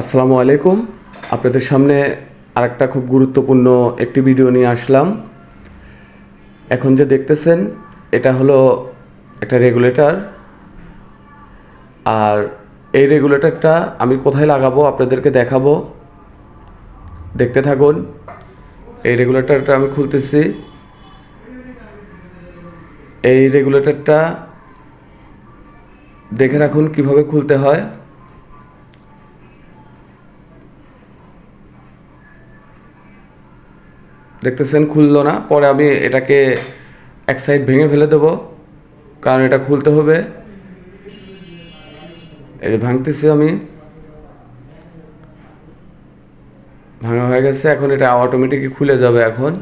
আসসালামু আলাইকুম। আপনাদের সামনে আরেকটা খুব গুরুত্বপূর্ণ একটি ভিডিও নিয়ে আসলাম। এখন যে দেখতেছেন এটা হলো একটা রেগুলেটর, আর এই রেগুলেটরটা আমি কোথায় লাগাবো আপনাদেরকে দেখাবো। দেখতে থাকুন। এই রেগুলেটরটা আমি খুলতেছি। এই রেগুলেটরটা দেখে রাখুন কিভাবে খুলতে হয়। দেখতেছেন খুললো না, পরে আমি এটাকে এক সাইড ভেঙে ফেলে দেবো, কারণ এটা খুলতে হবে। এই যে ভাঙতেছি আমি, ভাঙা হয়ে গেছে। এখন এটা অটোমেটিকই খুলে যাবে। এখন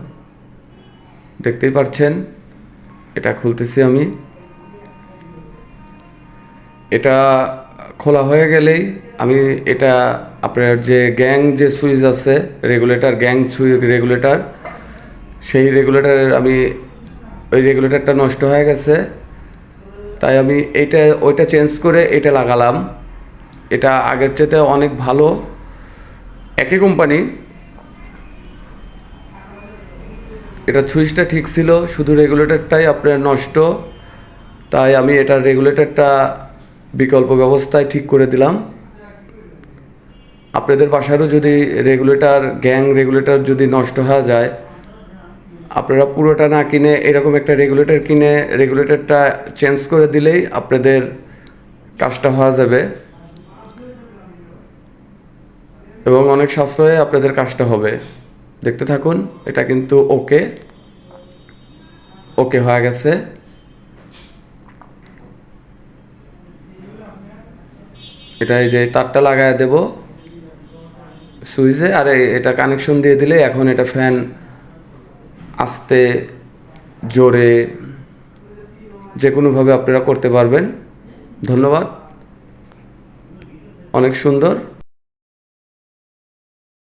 দেখতেই পাচ্ছেন এটা খুলতেছি আমি। এটা খোলা হয়ে গেলেই আমি এটা আপনার যে গ্যাং যে সুইচ আছে, রেগুলেটর গ্যাং সুইচ রেগুলেটর, সেই রেগুলেটরের আমি ওই রেগুলেটরটা নষ্ট হয়ে গেছে, তাই আমি ওইটা চেঞ্জ করে এটা লাগালাম। এটা আগের চেয়ে অনেক ভালো, একই কোম্পানি। এটা সুইচটা ঠিক ছিল, শুধু রেগুলেটরটাই আপনার নষ্ট, তাই আমি এটার রেগুলেটরটা বিকল্প ব্যবস্থায় ঠিক করে দিলাম। আপনাদের বাসারও যদি গ্যাং রেগুলেটর যদি নষ্ট হয়ে যায়, আপনারা পুরোটা না কিনে এরকম একটা রেগুলেটর কিনে রেগুলেটরটা চেঞ্জ করে দিলেই আপনাদের কাজটা হয়ে যাবে এবং অনেক সাশ্রয়ে আপনাদের কাজটা হবে। দেখতে থাকুন। এটা কিন্তু ওকে হয়ে গেছে। এটা এই যে তারটা লাগায় দেব সুইচে, আর এটা কানেকশন দিয়ে দিলে এখন এটা ফ্যান আস্তে জোরে যে কোনোভাবে আপনারা করতে পারবেন। ধন্যবাদ। অনেক সুন্দর।